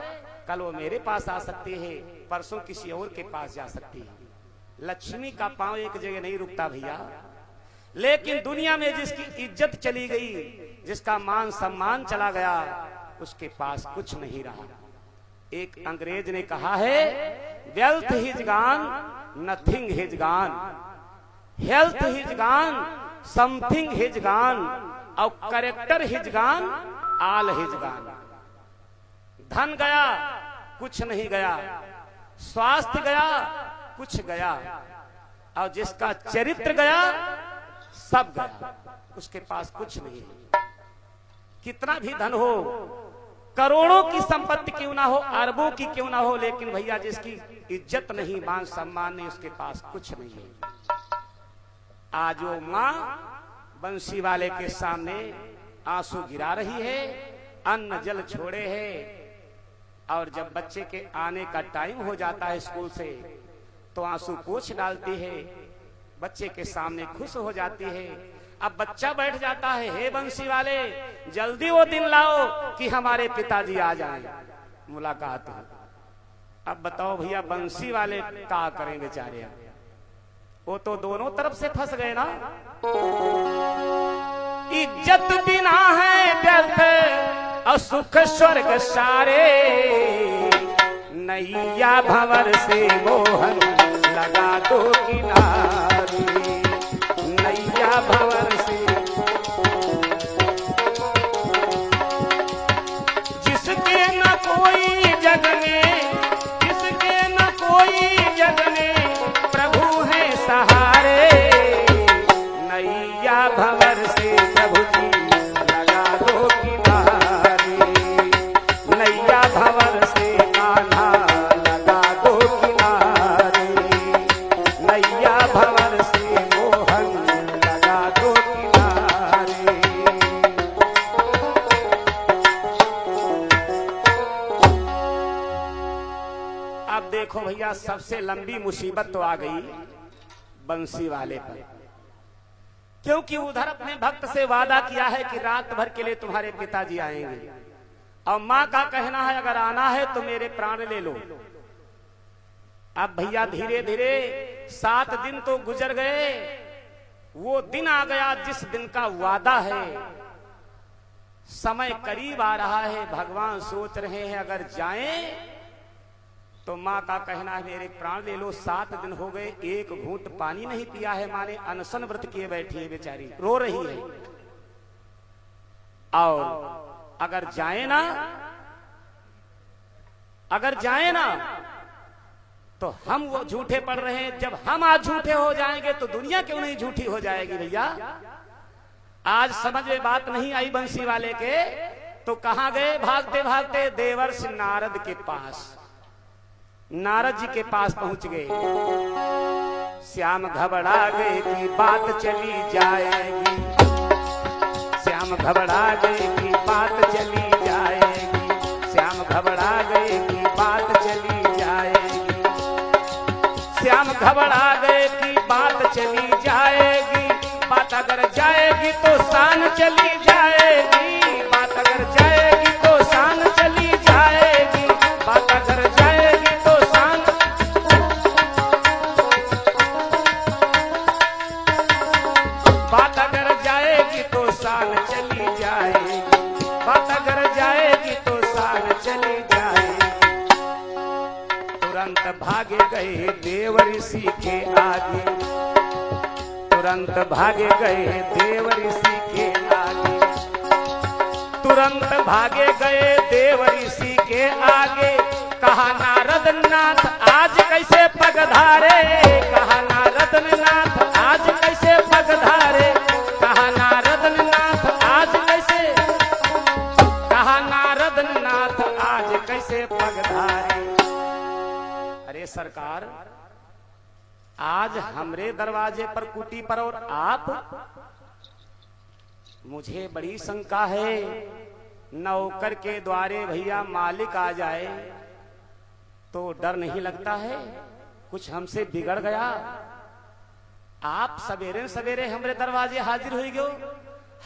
कल वो मेरे पास आ सकती है। परसों किसी और के पास जा सकती है। लक्ष्मी का पांव एक जगह नहीं रुकता भैया। लेकिन दुनिया में जिसकी इज्जत चली गई, जिसका मान सम्मान चला गया, उसके पास कुछ नहीं रहा। एक अंग्रेज ने कहा है, wealth is gone, nothing is gone, health is gone, something is gone, और character is gone, all is gone. धन गया, कुछ नहीं गया, स्वास्थ्य गया, कुछ गया, और जिसका चरित्र गया, सब गया, उसके पास कुछ नहीं है। कितना भी धन हो, करोड़ों की संपत्ति क्यों ना हो, अरबों की क्यों ना हो, लेकिन भैया जिसकी इज्जत नहीं, मान सम्मान नहीं, उसके पास कुछ नहीं है। आज वो माँ बंसी वाले के सामने आंसू गिरा रही है, अन्न जल छोड़े है, और जब बच्चे के आने का टाइम हो जाता है स्कूल से, तो आंसू पोंछ डालती है, बच्चे के सामने खुश हो जाती है। अब बच्चा बैठ जाता है, हे बंसी वाले, जल्दी वो दिन लाओ कि हमारे पिताजी आ जाएं, मुलाकात हो। अब बताओ भैया, बंसी वाले क्या करें बेचारे, वो तो दोनों तरफ से फंस गए ना। इज्जत बिना है व्यर्थ, और सुख स्वर्ग सारे, नैया भंवर से मोहन लगा दो किनारे, नैया भंवर से। जिसके न कोई जग में, जिसके न कोई जग में, प्रभु है सहारे, नैया भंवर से प्रभु जी लगा दो किनारे, नैया भंवर से कान्हा लगा दो किनारे, नैया भंवर से मोहन लगा दो किनारे। अब देखो भैया, सबसे लंबी मुसीबत तो आ गई बंसी वाले पर, क्योंकि उधर अपने भक्त से वादा किया है कि रात भर के लिए तुम्हारे पिताजी आएंगे, और माँ का कहना है अगर आना है तो मेरे प्राण ले लो। अब भैया धीरे धीरे 7 दिन तो गुजर गए, वो दिन आ गया जिस दिन का वादा है। समय करीब आ रहा है, भगवान सोच रहे हैं अगर जाएं तो माँ का कहना है मेरे प्राण ले लो। 7 दिन हो गए, एक घूंट पानी नहीं पिया है, माँ ने अनशन व्रत किए बैठी है, बेचारी रो रही है। और अगर जाए ना, अगर जाए ना तो हम वो झूठे पड़ रहे हैं। जब हम आज झूठे हो जाएंगे तो दुनिया क्यों नहीं झूठी हो जाएगी भैया। आज समझ में बात नहीं आई बंसी वाले के, तो कहां गए भागते भागते, देवर्षि नारद के पास। नारद जी के पास पहुंच गए। श्याम घबरा गए कि बात चली जाएगी, श्याम घबरा गए कि बात चली जाएगी, श्याम घबरा गए कि बात चली जाएगी, श्याम घबरा गए कि बात चली जाएगी। बात अगर जाएगी तो शान चली जाएगी, बात अगर जाएगी तो शान चली जाएगी, बात अगर जाएगी तो शान। बात अगर जाएगी तो शान चली जाएगी, बात अगर जाएगी तो शान चली जाएगी। तुरंत भागे गए देव ऋषि के आगे, तुरंत भागे गए देव ऋषि के आगे, तुरंत भागे गए देव ऋषि के आगे। कहा नारद नाथ आज कैसे पग धारे, कहा नारद नाथ आज कैसे पग धारे, कहा नारद नाथ आज कैसे, कहा नारद नाथ आज कैसे पग धारे। अरे सरकार, आज हमरे दरवाजे पर कुटी पर और आप, मुझे बड़ी शंका है। नौकर के द्वारे भैया मालिक आ जाए तो डर नहीं लगता है कुछ हमसे बिगड़ गया। आप सवेरे सवेरे हमरे दरवाजे हाजिर हुई गयो,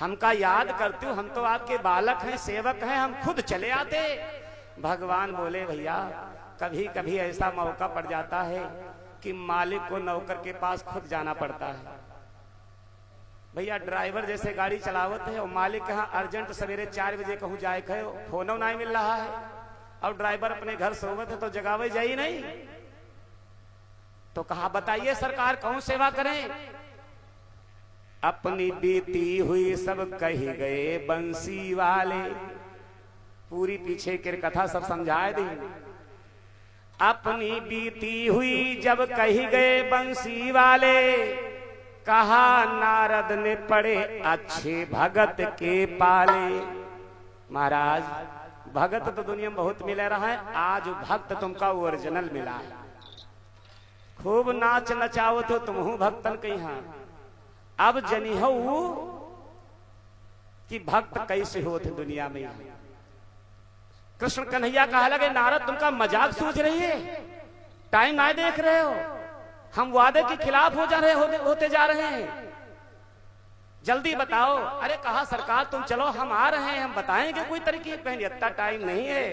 हमका याद करते हो, हम तो आपके बालक हैं, सेवक हैं, हम खुद चले आते। भगवान बोले भैया कभी कभी ऐसा मौका पड़ जाता है कि मालिक को नौकर के पास खुद जाना पड़ता है। भैया ड्राइवर जैसे गाड़ी चलावत है और मालिक यहाँ अर्जेंट सवेरे 4 बजे कहूँ जाए कहे फोनो नहीं मिल रहा है और ड्राइवर अपने घर सोवत है तो जगावे जाई नहीं, तो कहा बताइए सरकार कौन सेवा करें। अपनी बीती हुई सब कही गए बंसी वाले, पूरी पीछे की कथा सब समझाए दी। अपनी बीती हुई जब कही गए बंसी वाले, कहा नारद ने पड़े अच्छे भगत के पाले। महाराज भगत तो दुनिया में बहुत मिले रहा है, आज भक्त तुमका ओरिजिनल मिला है। खूब नाच नचाओ तो तुम भक्तन के यहाँ। अब जनी हो कि भक्त कैसे होते दुनिया में। कृष्ण कन्हैया कहा लगे नारद तुमका मजाक सोच रही है, टाइम ना देख रहे हो, हम वादे के खिलाफ होते जा रहे हैं, जल्दी बताओ। अरे कहा सरकार तुम चलो हम आ रहे हैं, हम बताएंगे कोई तरीके। कहीं इतना टाइम नहीं है,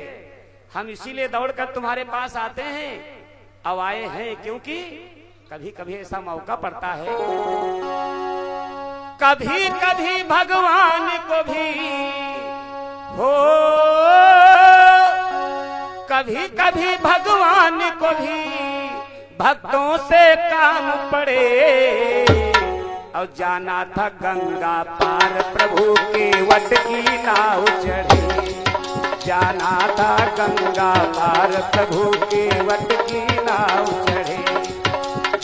हम इसीलिए दौड़कर तुम्हारे पास आते हैं। अब आए हैं क्योंकि कभी कभी ऐसा मौका पड़ता है, कभी कभी भगवान को भी हो, कभी कभी भगवान को भी भक्तों से काम पड़े। और जाना था गंगा पार प्रभु के वट की नाव चढ़े, जाना था गंगा पार प्रभु के वट की नाव चढ़े,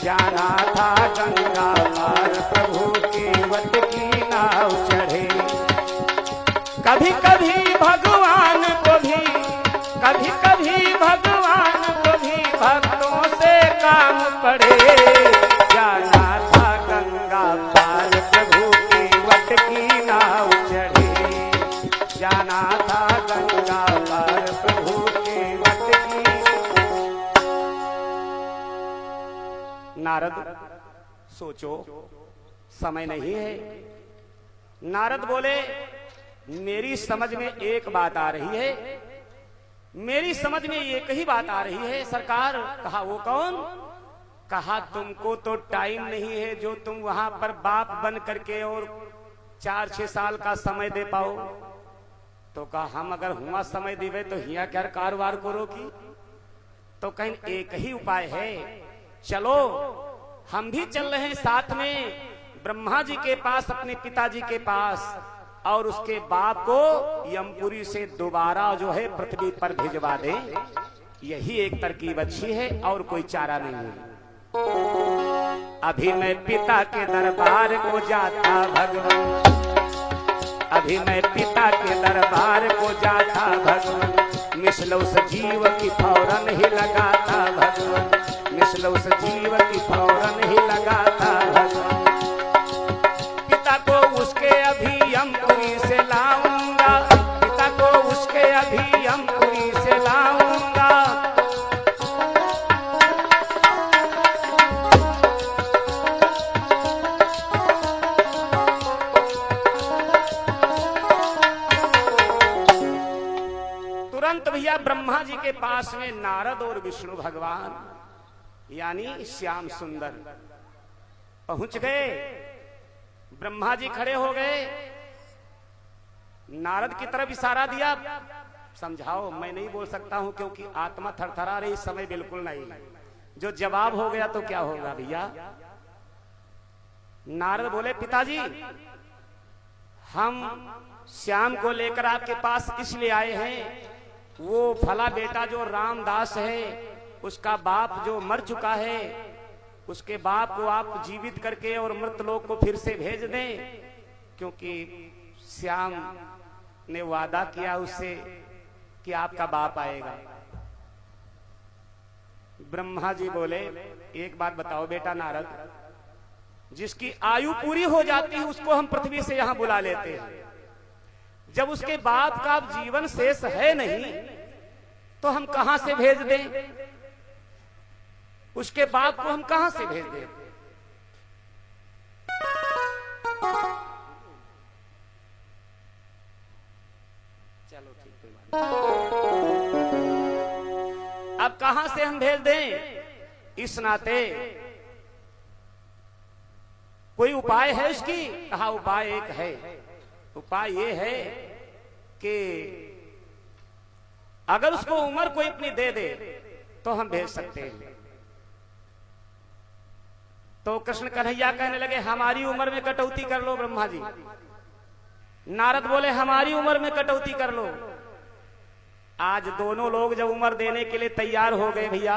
जाना था गंगा पार प्रभु के वट की नाव चढ़े। कभी कभी भगवान को भी, कभी कभी भगवान को भी भक्तों से काम पड़े। जाना था गंगा पार प्रभु के वट की नाव चढ़े, जाना था गंगा पार प्रभु के वट की। नारद सोचो समय नहीं है। नारद बोले मेरी समझ में एक बात आ रही है, मेरी समझ में एक ही बात आ रही है सरकार। कहा वो कौन? कहा तुमको तो टाइम नहीं है जो तुम वहां पर बाप बन करके और 4-6 साल का समय दे पाओ। तो कहा हम अगर हुआ समय दिवे तो हिया क्या कारोबार को रोकी। तो कहीं एक ही उपाय है, चलो हम भी चल रहे हैं साथ में ब्रह्मा जी के पास, अपने पिताजी के पास, और उसके बाप को यमपुरी से दोबारा जो है पृथ्वी पर भिजवा दें। यही एक तरकीब अच्छी है और कोई चारा नहीं है। अभी मैं पिता के दरबार को जाता भगवान, अभी मैं पिता के दरबार को जाता भगवान, मिसल उस जीव की फौरन ही लगाता भगवान, मिसल उस जीव की फौरन ही लगाता भगवान। पिता को उसके अभी यमपुरी से लाऊंगा, पिता को उसके अभी यमपुरी से लाऊंगा। तुरंत भैया ब्रह्मा जी के पास में नारद और विष्णु भगवान यानी श्याम सुंदर पहुंच गए। ब्रह्मा जी खड़े हो गए, नारद की तरफ इशारा दिया, समझाओ। मैं नहीं बोल सकता हूं क्योंकि आत्मा थरथरा रही, समय बिल्कुल नहीं। जो जवाब हो गया तो क्या होगा भैया। नारद बोले पिताजी हम श्याम को लेकर आपके पास इसलिए आए हैं, वो फला बेटा जो रामदास है उसका बाप जो मर चुका है, उसके बाप को आप जीवित करके और मृत लोक को फिर से भेज दें, क्योंकि श्याम ने वादा किया उससे कि आपका बाप आएगा। ब्रह्मा जी बोले एक बात बताओ बेटा नारद, जिसकी आयु पूरी हो जाती है उसको हम पृथ्वी से यहां बुला लेते हैं, जब उसके बाप का जीवन शेष है नहीं तो हम कहां से भेज दें, उसके बाप को हम कहां से भेज दें। चलो ठीक है। अब कहां से हम भेज दें? इस नाते कोई उपाय है इसकी? कहा उपाय एक है। उपाय ये है कि अगर उसको उम्र कोई अपनी दे दे तो हम भेज सकते हैं। तो कृष्ण कन्हैया कहने लगे हमारी उम्र में कटौती कर लो ब्रह्मा जी। नारद बोले हमारी उम्र में कटौती कर लो। आज दोनों लोग जब उम्र देने के लिए तैयार हो गए भैया,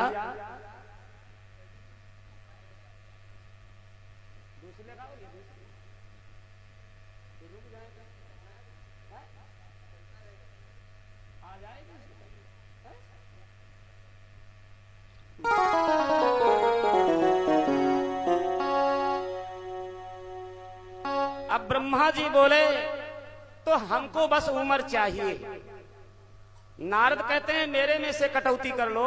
अब ब्रह्मा जी बोले तो हमको बस उम्र चाहिए। नारद कहते हैं मेरे में से कटौती कर लो।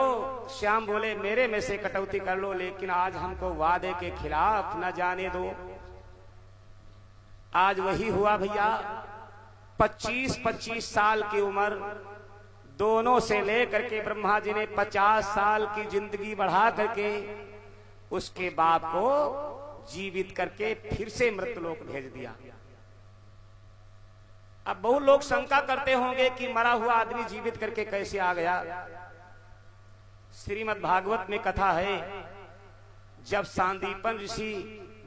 श्याम बोले मेरे में से कटौती कर लो, लेकिन आज हमको वादे के खिलाफ न जाने दो। आज वही हुआ भैया। 25-25 साल की उम्र दोनों से लेकर के ब्रह्मा जी ने 50 साल की जिंदगी बढ़ा करके उसके बाप को जीवित करके फिर से मृतलोक भेज दिया। अब बहुत लोग शंका करते होंगे कि मरा हुआ आदमी जीवित करके कैसे आ गया। श्रीमद् भागवत में कथा है, जब सांदीपन ऋषि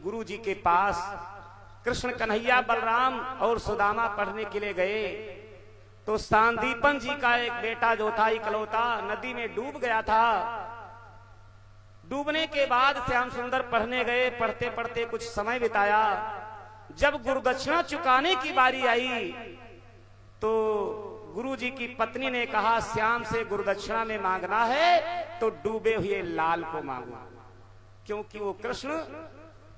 गुरु जी के पास कृष्ण कन्हैया बलराम और सुदामा पढ़ने के लिए गए तो सांदीपन जी का एक बेटा जो था इकलौता नदी में डूब गया था। डूबने के बाद श्याम सुंदर पढ़ने गए। पढ़ते पढ़ते कुछ समय बिताया। जब गुरुदक्षिणा चुकाने की बारी आई तो गुरु जी की पत्नी ने कहा श्याम से गुरुदक्षिणा में मांगना है तो डूबे हुए लाल को मांगो, क्योंकि वो कृष्ण,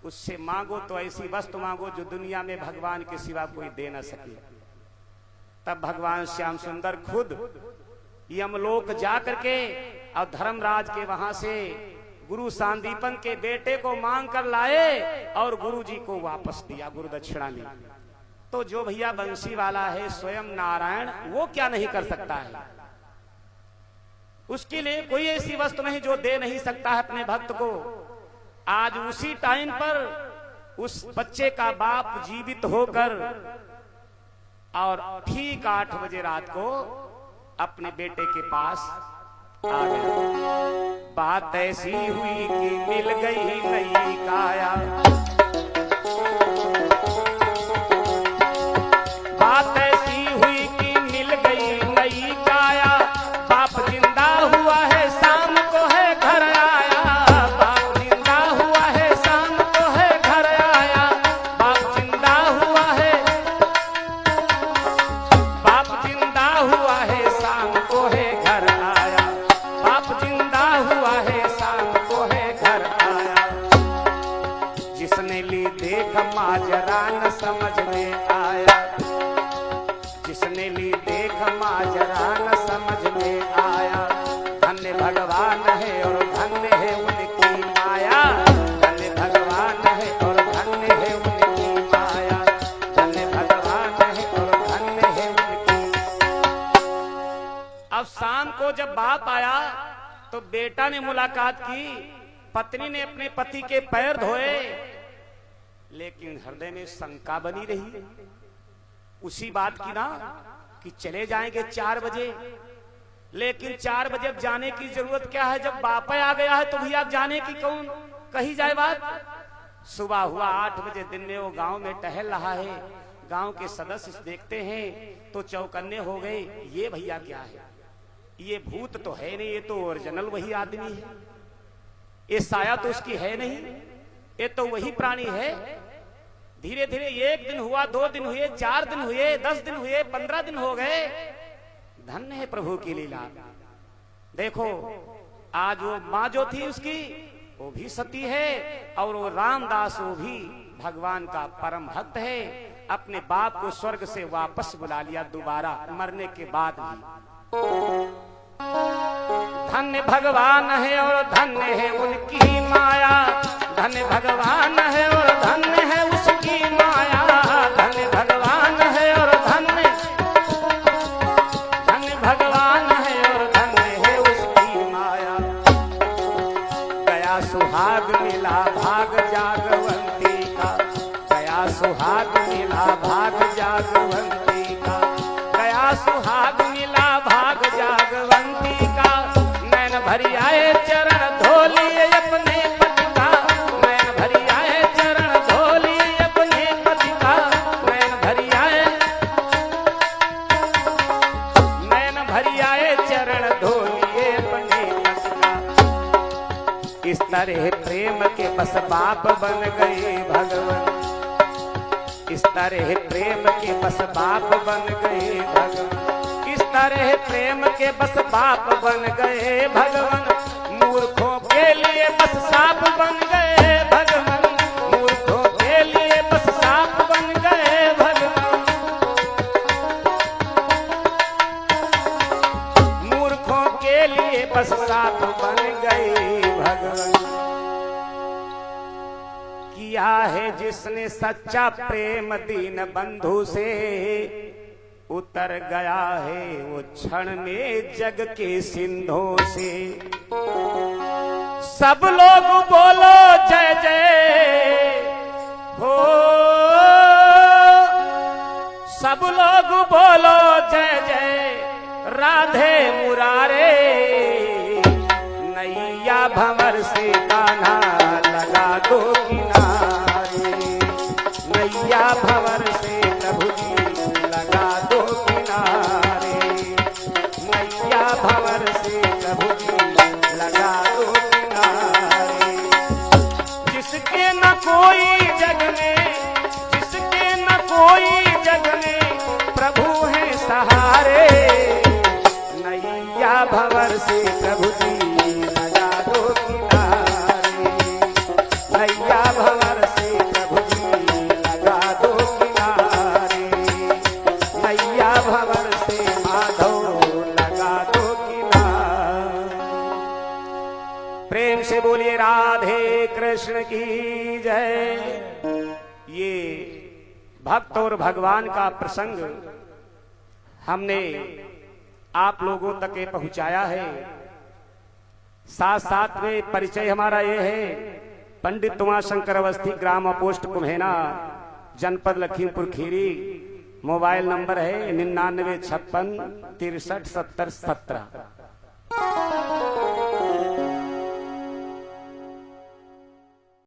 उससे मांगो तो ऐसी वस्तु मांगो जो दुनिया में भगवान के सिवा कोई दे न सके। तब भगवान श्याम सुंदर खुद यमलोक जा करके और धर्मराज के वहां से गुरु सांदीपन के बेटे को मांग कर लाए और गुरु जी को वापस दिया गुरुदक्षिणा में। तो जो भैया बंसी वाला है स्वयं नारायण, वो क्या नहीं कर सकता है? उसके लिए कोई ऐसी वस्तु नहीं जो दे नहीं सकता है अपने भक्त को। आज उसी टाइम पर उस बच्चे का बाप जीवित होकर और ठीक 8 बजे रात को अपने बेटे के पास आ गया। बात ऐसी हुई कि मिल गई नई काया। बात ऐसी हुई कि मिल गई नई काया। बाप जिंदा हुआ है शाम को है घर आया। बाप जिंदा हुआ है शाम को है घर आया। बाप जिंदा हुआ है, बाप जिंदा हुआ है शाम को है घर आया। बाप जिंदा हुआ है शाम को है घर आया। जिसने ली देख माजरा न समझ में आया। जिसने ली देख माजरा न समझ में आया। धन्य भगवान है और धन्य है उनकी माया। धन्य भगवान है और धन्य है उनकी माया। धन्य भगवान है और धन्य है उनकी। अब शाम को जब बाप आया तो बेटा ने मुलाकात की। पत्नी ने अपने पति के पैर धोए, लेकिन हृदय में शंका बनी रही उसी बात की ना कि चले जाएंगे 4 बजे। लेकिन 4 बजे अब जाने की जरूरत क्या है? जब बाप आ गया है तो भैया जाने की कौन कही जाए बात। सुबह हुआ 8 बजे, दिन में वो गांव में टहल रहा है। गांव के सदस्य देखते हैं तो चौकन्ने हो गए, ये भैया क्या है? ये भूत तो है नहीं, ये तो ओरिजिनल वही आदमी है। ये साया तो उसकी है नहीं, ये तो वही प्राणी है। धीरे धीरे 1 दिन हुआ, 2 दिन हुए, 4 दिन हुए, 10 दिन हुए, 15 दिन हो गए। धन्य है प्रभु की लीला। देखो आज वो माँ जो थी उसकी, वो भी सती है और वो रामदास वो भी भगवान का परम भक्त है। अपने बाप को स्वर्ग से वापस बुला लिया दोबारा मरने के बाद भी। धन्य भगवान है और धन्य है उनकी माया। धन्य भगवान है और धन्य है उसकी माया। धन्य भगवान है और धन्य, धन्य भगवान है और धन्य है उसकी माया। सुहाग मिला भाग जागवंती का, गया सुहाग मिला भाग जागवंती का। नैन भरी आए चरण धोलिए अपने पति का, नैन भरी आए चरण धोलिए अपने पति का। नैन भरी आए, नैन भरी आए चरण धोलिए अपने पति का। इस तरह प्रेम के बस बाप बन गए भगवान, इस तरह प्रेम के बस बाप बन गए भगवान, इस तरह प्रेम के बस बाप बन गए भगवान। मूर्खों के लिए बस साप बन गए भगवान, मूर्खों के लिए बस साप बन गए भगवान, मूर्खों के लिए बस साप बन गए भगवान। किया है जिसने सच्चा प्रेम दीन बंधु से, उतर गया है वो क्षण में जग के सिंधों से। सब लोग बोलो जय जय हो, सब लोग बोलो जय जय राधे मुरारे। नैया भंवर से कान्हा लगा दो किनारे, नैया भंवर से प्रभु जी लगा दो किनारे, नैया भंवर से प्रभु जी लगा दो किनारे। जिसके न कोई जग में, जिसके न कोई जग में प्रभु है सहारे। नैया भंवर से प्रभु जी लगा दो किनारे, नैया भंवर से प्रभु जी लगा दो किनारे, नैया भंवर से माधव लगा दो किनारे। प्रेम से बोलिए राधे कृष्ण की जय। ये भक्त और भगवान का प्रसंग हमने आप लोगों तक ये पहुंचाया है। साथ साथ में परिचय हमारा ये है, पंडित उमाशंकर अवस्थी, ग्राम पोस्ट कुम्हेना, जनपद लखीमपुर खीरी। मोबाइल नंबर है 9956 63 70 17।